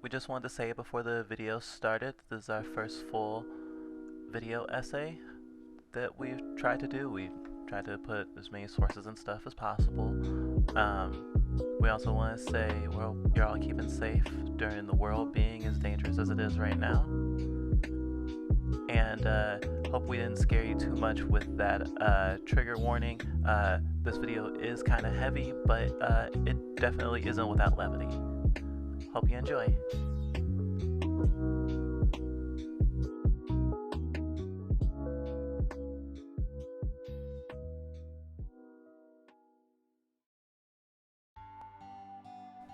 We just wanted to say before the video started, this is our first full video essay that we've tried to do. We've tried to put as many sources and stuff as possible. We also want to say, well, you're all keeping safe during the world being as dangerous as it is right now. And hope we didn't scare you too much with that trigger warning. This video is kind of heavy, but it definitely isn't without levity. Hope you enjoy.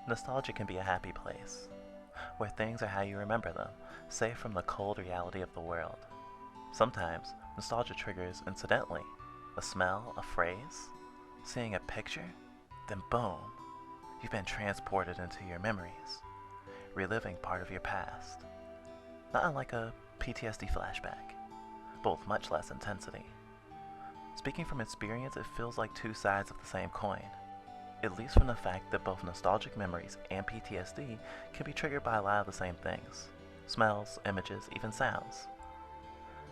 Nostalgia can be a happy place, where things are how you remember them, safe from the cold reality of the world. Sometimes, nostalgia triggers incidentally, a smell, a phrase, seeing a picture, then boom, you've been transported into your memories, reliving part of your past. Not unlike a PTSD flashback, but with much less intensity. Speaking from experience, it feels like two sides of the same coin, at least from the fact that both nostalgic memories and PTSD can be triggered by a lot of the same things. Smells, images, even sounds.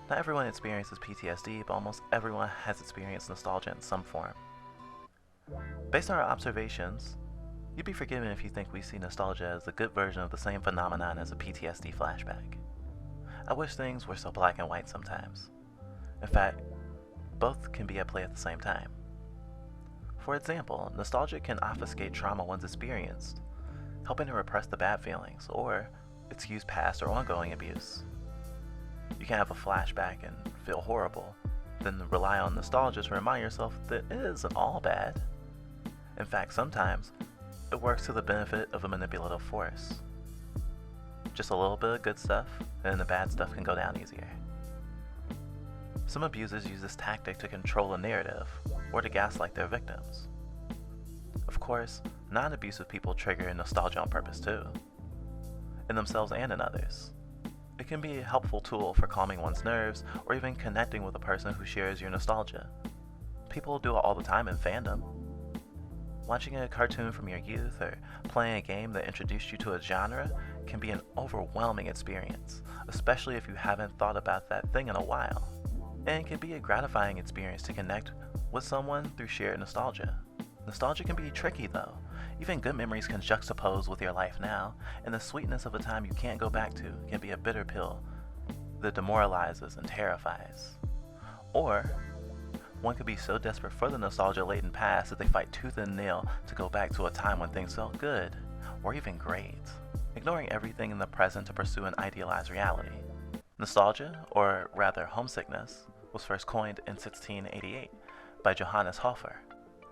Not everyone experiences PTSD, but almost everyone has experienced nostalgia in some form. Based on our observations, you'd be forgiven if you think we see nostalgia as a good version of the same phenomenon as a PTSD flashback. I wish things were so black and white sometimes. In fact, both can be at play at the same time. For example, nostalgia can obfuscate trauma one's experienced, helping to repress the bad feelings or excuse past or ongoing abuse. You can have a flashback and feel horrible, then rely on nostalgia to remind yourself that it isn't all bad. In fact, sometimes it works to the benefit of a manipulative force. Just a little bit of good stuff, and then the bad stuff can go down easier. Some abusers use this tactic to control a narrative, or to gaslight their victims. Of course, non-abusive people trigger nostalgia on purpose too, in themselves and in others. It can be a helpful tool for calming one's nerves, or even connecting with a person who shares your nostalgia. People do it all the time in fandom. Watching a cartoon from your youth, or playing a game that introduced you to a genre can be an overwhelming experience, especially if you haven't thought about that thing in a while. And it can be a gratifying experience to connect with someone through shared nostalgia. Nostalgia can be tricky though. Even good memories can juxtapose with your life now, and the sweetness of a time you can't go back to can be a bitter pill that demoralizes and terrifies. Or, one could be so desperate for the nostalgia-laden past that they fight tooth and nail to go back to a time when things felt good, or even great, ignoring everything in the present to pursue an idealized reality. Nostalgia, or rather homesickness, was first coined in 1688 by Johannes Hofer,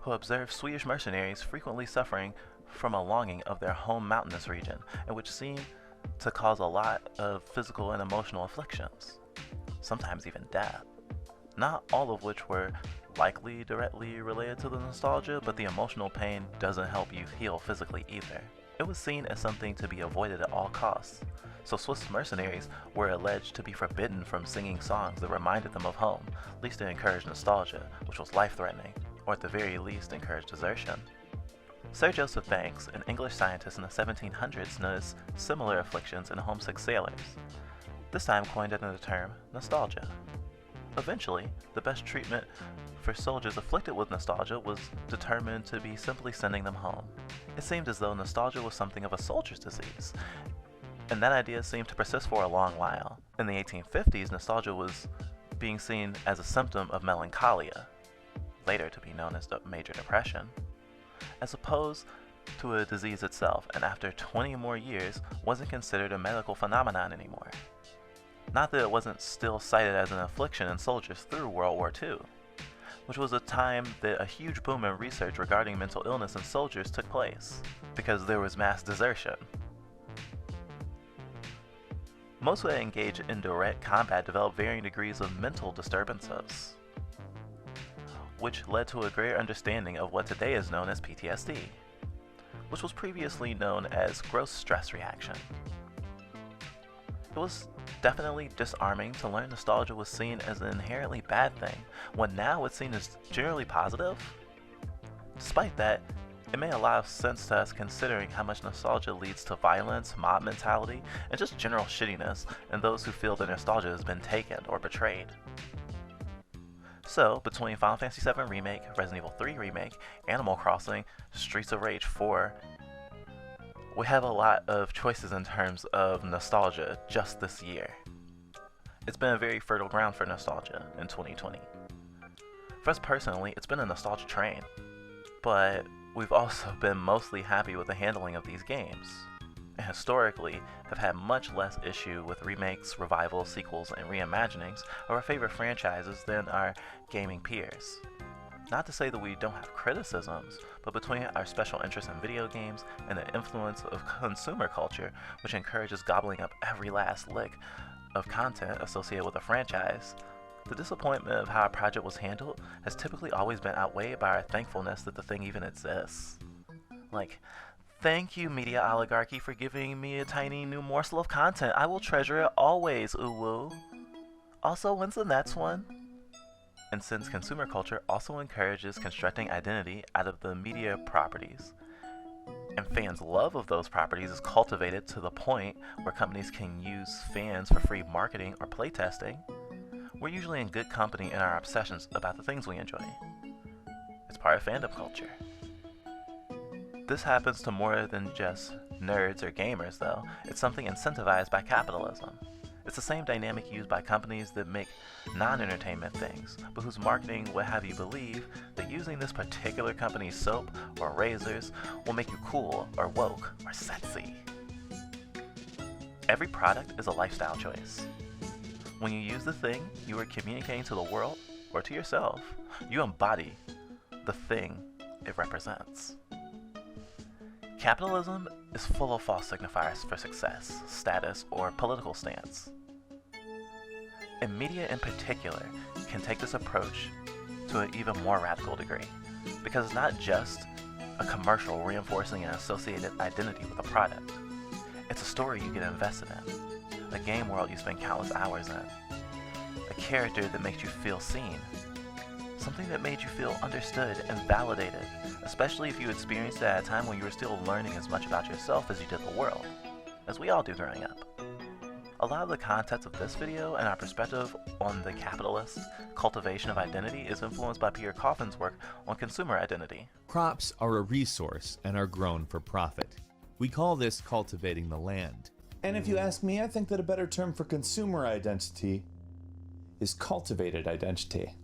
who observed Swedish mercenaries frequently suffering from a longing of their home mountainous region, and which seemed to cause a lot of physical and emotional afflictions, sometimes even death. Not all of which were likely directly related to the nostalgia, but the emotional pain doesn't help you heal physically either. It was seen as something to be avoided at all costs, so Swiss mercenaries were alleged to be forbidden from singing songs that reminded them of home, lest it encouraged nostalgia, which was life-threatening, or at the very least encouraged desertion. Sir Joseph Banks, an English scientist in the 1700s, noticed similar afflictions in homesick sailors, this time coined under the term nostalgia. Eventually, the best treatment for soldiers afflicted with nostalgia was determined to be simply sending them home. It seemed as though nostalgia was something of a soldier's disease, and that idea seemed to persist for a long while. In the 1850s, nostalgia was being seen as a symptom of melancholia, later to be known as the Major Depression, as opposed to a disease itself, and after 20 more years wasn't considered a medical phenomenon anymore. Not that it wasn't still cited as an affliction in soldiers through World War II, which was a time that a huge boom in research regarding mental illness in soldiers took place, because there was mass desertion. Most who had engaged in direct combat developed varying degrees of mental disturbances, which led to a greater understanding of what today is known as PTSD, which was previously known as gross stress reaction. It was definitely disarming to learn nostalgia was seen as an inherently bad thing, when now it's seen as generally positive. Despite that, It made a lot of sense to us considering how much nostalgia leads to violence, mob mentality, and just general shittiness in those who feel that nostalgia has been taken or betrayed. So, between Final Fantasy VII Remake, Resident Evil 3 Remake, Animal Crossing, Streets of Rage 4, we have a lot of choices in terms of nostalgia just this year. It's been a very fertile ground for nostalgia in 2020. For us personally, it's been a nostalgia train, but we've also been mostly happy with the handling of these games, and historically have had much less issue with remakes, revivals, sequels, and reimaginings of our favorite franchises than our gaming peers. Not to say that we don't have criticisms, but between our special interest in video games and the influence of consumer culture, which encourages gobbling up every last lick of content associated with a franchise, the disappointment of how a project was handled has typically always been outweighed by our thankfulness that the thing even exists. Like, thank you, media oligarchy, for giving me a tiny new morsel of content. I will treasure it always, uwu. Also, when's the next one? And since consumer culture also encourages constructing identity out of the media properties, and fans' love of those properties is cultivated to the point where companies can use fans for free marketing or playtesting, we're usually in good company in our obsessions about the things we enjoy. It's part of fandom culture. This happens to more than just nerds or gamers, though. It's something incentivized by capitalism. It's the same dynamic used by companies that make non-entertainment things, but whose marketing would have you believe that using this particular company's soap or razors will make you cool or woke or sexy. Every product is a lifestyle choice. When you use the thing, you are communicating to the world or to yourself. You embody the thing it represents. Capitalism is full of false signifiers for success, status, or political stance. And media in particular can take this approach to an even more radical degree, because it's not just a commercial reinforcing an associated identity with a product. It's a story you get invested in, a game world you spend countless hours in, a character that makes you feel seen, something that made you feel understood and validated, especially if you experienced it at a time when you were still learning as much about yourself as you did the world, as we all do growing up. A lot of the context of this video and our perspective on the capitalist cultivation of identity is influenced by Peter Coffin's work on consumer identity. Crops are a resource and are grown for profit. We call this cultivating the land. And if you ask me, I think that a better term for consumer identity is cultivated identity.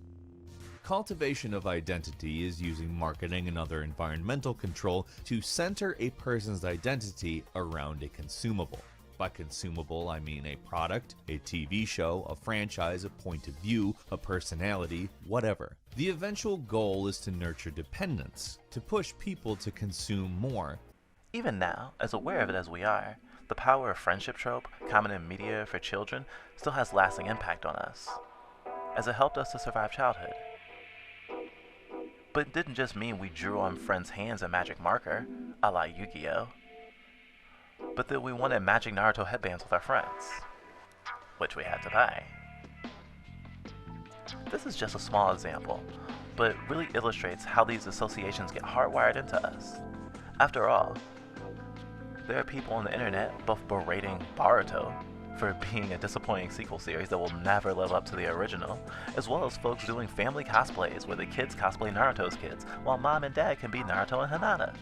Cultivation of identity is using marketing and other environmental control to center a person's identity around a consumable. By consumable, I mean a product, a TV show, a franchise, a point of view, a personality, whatever. The eventual goal is to nurture dependence, to push people to consume more. Even now, as aware of it as we are, the power of friendship trope, common in media for children, still has lasting impact on us, as it helped us to survive childhood. But it didn't just mean we drew on friends' hands a magic marker, a la Yu-Gi-Oh!, but that we wanted matching Naruto headbands with our friends, which we had to buy. This is just a small example, but it really illustrates how these associations get hardwired into us. After all, there are people on the internet both berating Boruto for being a disappointing sequel series that will never live up to the original, as well as folks doing family cosplays where the kids cosplay Naruto's kids, while mom and dad can be Naruto and Hinata.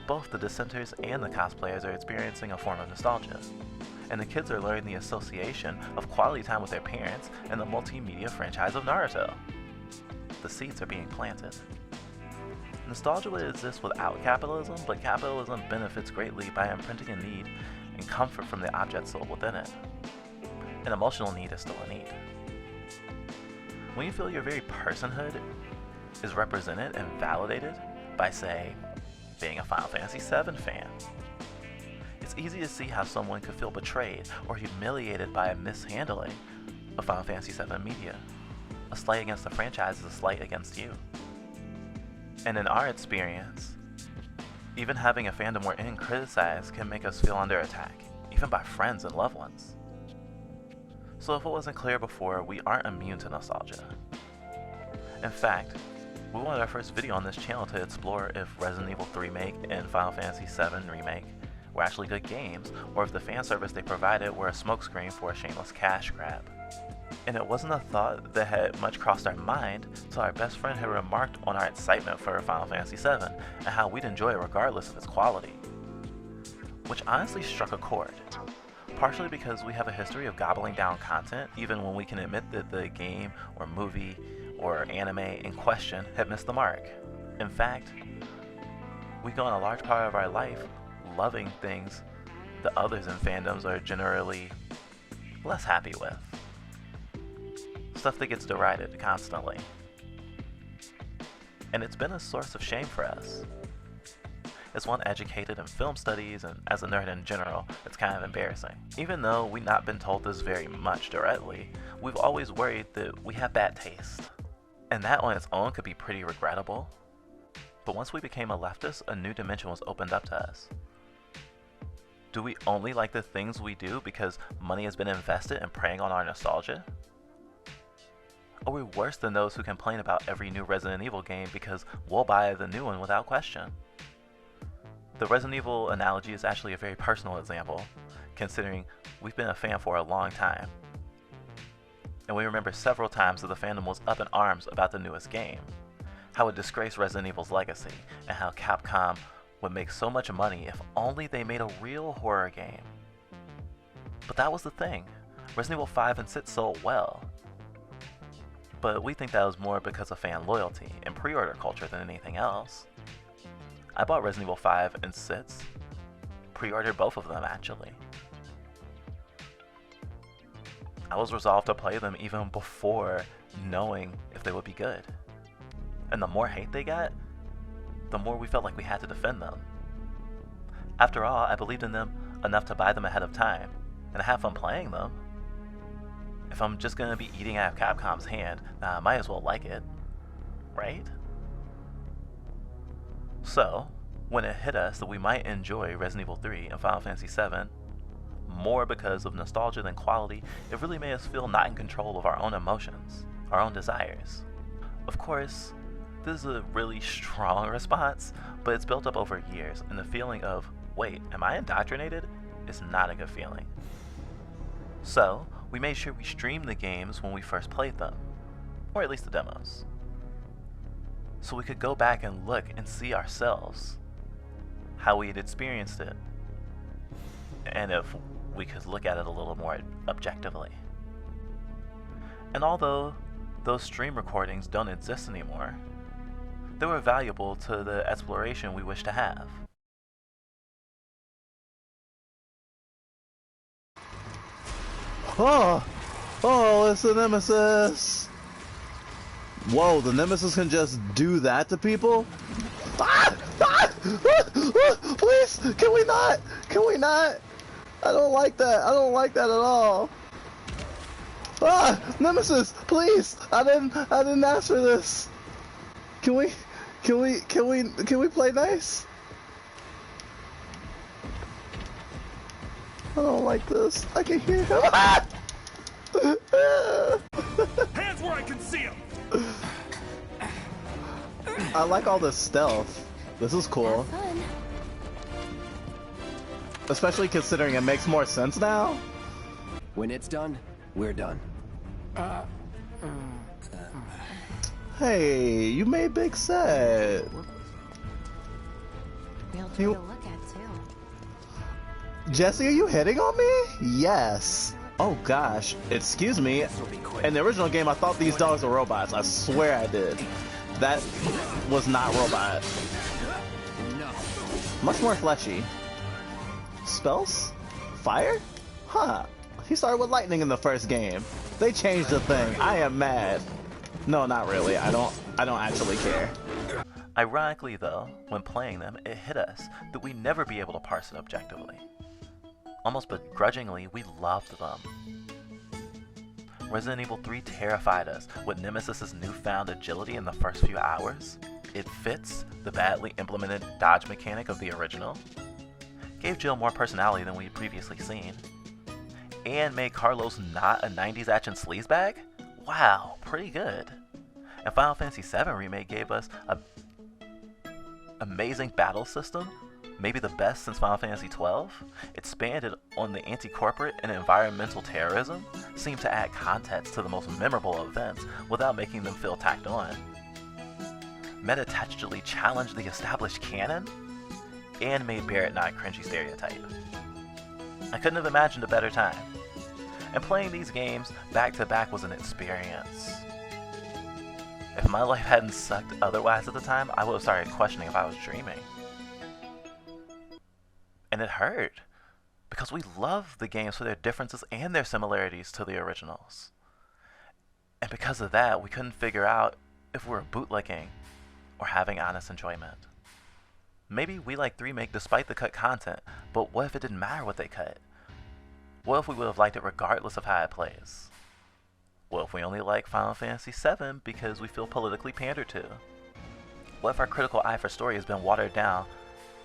Both the dissenters and the cosplayers are experiencing a form of nostalgia, and the kids are learning the association of quality time with their parents and the multimedia franchise of Naruto. The seeds are being planted. Nostalgia would exist without capitalism, but capitalism benefits greatly by imprinting a need and comfort from the object sold within it. An emotional need is still a need. When you feel your very personhood is represented and validated by, say, being a Final Fantasy VII fan, it's easy to see how someone could feel betrayed or humiliated by a mishandling of Final Fantasy VII media. A slight against the franchise is a slight against you. And in our experience, even having a fandom we're in criticized can make us feel under attack, even by friends and loved ones. So if it wasn't clear before, we aren't immune to nostalgia. In fact, We wanted our first video on this channel to explore if Resident Evil 3 Remake and Final Fantasy 7 Remake were actually good games, or if the fan service they provided were a smokescreen for a shameless cash grab. And it wasn't a thought that had much crossed our mind until our best friend had remarked on our excitement for Final Fantasy 7 and how we'd enjoy it regardless of its quality. Which honestly struck a chord. Partially because we have a history of gobbling down content even when we can admit that the game or movie or anime in question had missed the mark. In fact, we go on a large part of our life loving things that others in fandoms are generally less happy with. Stuff that gets derided constantly. And it's been a source of shame for us. As one educated in film studies and as a nerd in general, it's kind of embarrassing. Even though we've not been told this very much directly, we've always worried that we have bad taste. And that on its own could be pretty regrettable. But once we became a leftist, a new dimension was opened up to us. Do we only like the things we do because money has been invested in preying on our nostalgia? Are we worse than those who complain about every new Resident Evil game because we'll buy the new one without question? The Resident Evil analogy is actually a very personal example, considering we've been a fan for a long time. And we remember several times that the fandom was up in arms about the newest game, how it disgraced Resident Evil's legacy, and how Capcom would make so much money if only they made a real horror game. But that was the thing. Resident Evil 5 and 6 sold well. But we think that was more because of fan loyalty and pre-order culture than anything else. I bought Resident Evil 5 and 6, pre-ordered both of them actually. I was resolved to play them even before knowing if they would be good. And the more hate they got, the more we felt like we had to defend them. After all, I believed in them enough to buy them ahead of time, and have fun playing them. If I'm just gonna be eating out of Capcom's hand, I might as well like it, right? So, when it hit us that we might enjoy Resident Evil 3 and Final Fantasy 7 more because of nostalgia than quality, it really made us feel not in control of our own emotions, our own desires. Of course, this is a really strong response, but it's built up over years, and the feeling of, wait, am I indoctrinated? Is not a good feeling. So, we made sure we streamed the games when we first played them, or at least the demos, so we could go back and look and see ourselves, how we had experienced it, and if we could look at it a little more objectively. And although those stream recordings don't exist anymore, they were valuable to the exploration we wish to have. Oh, it's the Nemesis! Whoa, the Nemesis can just do that to people? Please, can we not? Can we not? I don't like that. I don't like that at all. Nemesis, please! I didn't ask for this. Can we play nice? I don't like this. I can hear him. Hands where I can see him. I like all this stealth. This is cool. Have fun. Especially considering it makes more sense now. When it's done, we're done. Hey, you made big set. Real You- to look at too. Jesse, are you hitting on me? Yes. Oh gosh, excuse me. This'll be quick. In the original game, I thought these dogs were robots. I swear I did. That was not robot. No. Much more fleshy. Spells? Fire? Huh. He started with lightning in the first game. They changed the thing. I am mad. No, not really. I don't actually care. Ironically though, when playing them, it hit us that we'd never be able to parse it objectively. Almost begrudgingly, we loved them. Resident Evil 3 terrified us with Nemesis's newfound agility in the first few hours. It fits the badly implemented dodge mechanic of the original, gave Jill more personality than we'd previously seen, and made Carlos not a 90s action sleazebag? Wow, pretty good. And Final Fantasy VII Remake gave us a amazing battle system, maybe the best since Final Fantasy XII. Expanded on the anti-corporate and environmental terrorism, seemed to add context to the most memorable events without making them feel tacked on. Meta-textually challenged the established canon, and made Barrett not a cringy stereotype. I couldn't have imagined a better time. And playing these games back to back was an experience. If my life hadn't sucked otherwise at the time, I would have started questioning if I was dreaming. And it hurt, because we love the games for their differences and their similarities to the originals. And because of that, we couldn't figure out if we were bootlicking or having honest enjoyment. Maybe we liked Remake despite the cut content, but what if it didn't matter what they cut? What if we would have liked it regardless of how it plays? What if we only like Final Fantasy VII because we feel politically pandered to? What if our critical eye for story has been watered down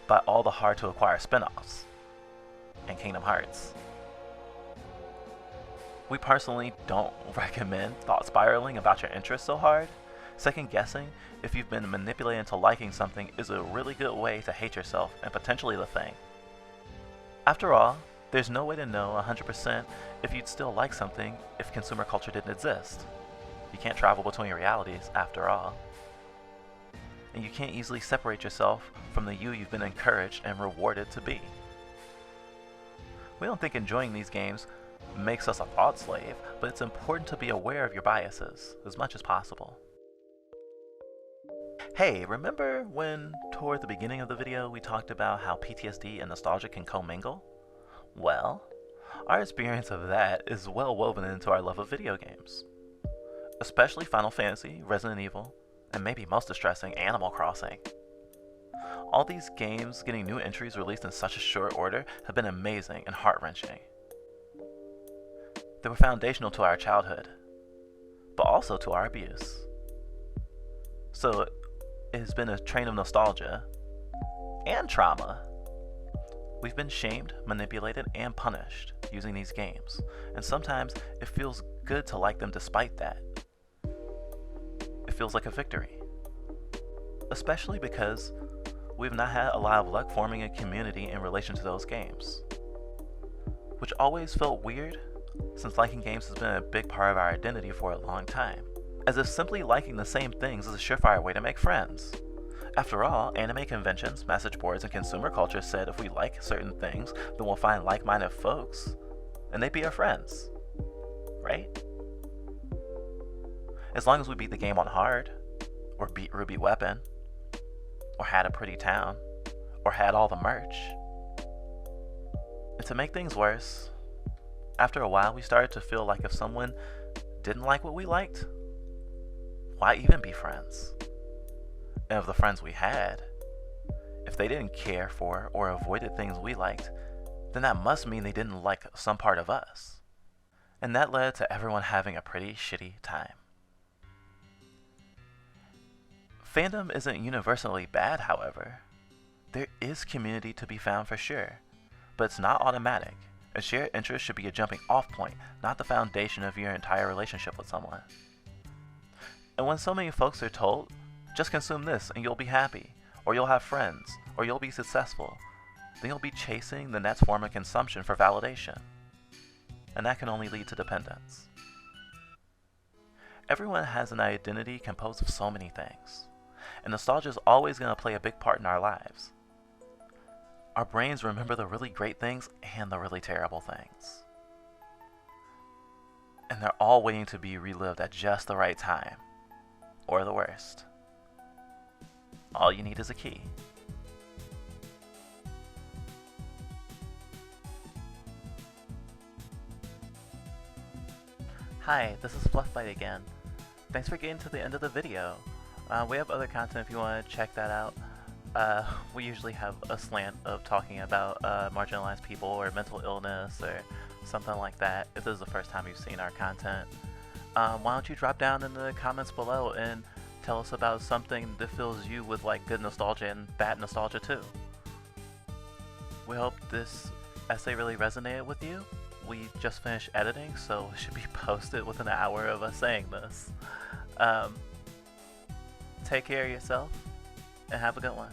by all the hard-to-acquire spin-offs? And Kingdom Hearts. We personally don't recommend thought spiraling about your interests so hard. Second guessing if you've been manipulated into liking something is a really good way to hate yourself and potentially the thing. After all, there's no way to know 100% if you'd still like something if consumer culture didn't exist. You can't travel between realities after all. And you can't easily separate yourself from the you've been encouraged and rewarded to be. We don't think enjoying these games makes us a thought slave, but it's important to be aware of your biases as much as possible. Hey, remember when toward the beginning of the video we talked about how PTSD and nostalgia can commingle? Well, our experience of that is well woven into our love of video games. Especially Final Fantasy, Resident Evil, and maybe most distressing, Animal Crossing. All these games getting new entries released in such a short order have been amazing and heart-wrenching. They were foundational to our childhood, but also to our abuse. So it has been a train of nostalgia and trauma. We've been shamed, manipulated, and punished using these games, and sometimes it feels good to like them despite that. It feels like a victory. Especially because we've not had a lot of luck forming a community in relation to those games. Which always felt weird, since liking games has been a big part of our identity for a long time. As if simply liking the same things is a surefire way to make friends. After all, anime conventions, message boards, and consumer culture said if we like certain things, then we'll find like-minded folks, and they'd be our friends. Right? As long as we beat the game on hard, or beat Ruby Weapon, or had a pretty town, or had all the merch. And to make things worse, after a while we started to feel like if someone didn't like what we liked, why even be friends? And of the friends we had, if they didn't care for or avoided things we liked, then that must mean they didn't like some part of us. And that led to everyone having a pretty shitty time. Fandom isn't universally bad, however. There is community to be found for sure, but it's not automatic. A shared interest should be a jumping off point, not the foundation of your entire relationship with someone. And when so many folks are told, just consume this and you'll be happy, or you'll have friends, or you'll be successful, then you'll be chasing the next form of consumption for validation. And that can only lead to dependence. Everyone has an identity composed of so many things, and nostalgia is always going to play a big part in our lives. Our brains remember the really great things and the really terrible things. And they're all waiting to be relived at just the right time, or the worst. All you need is a key. Hi, this is Fluffbite again. Thanks for getting to the end of the video. We have other content if you want to check that out. We usually have a slant of talking about marginalized people or mental illness or something like that. If this is the first time you've seen our content, why don't you drop down in the comments below and tell us about something that fills you with like good nostalgia and bad nostalgia too. We hope this essay really resonated with you. We just finished editing, so it should be posted within an hour of us saying this. Take care of yourself, and have a good one.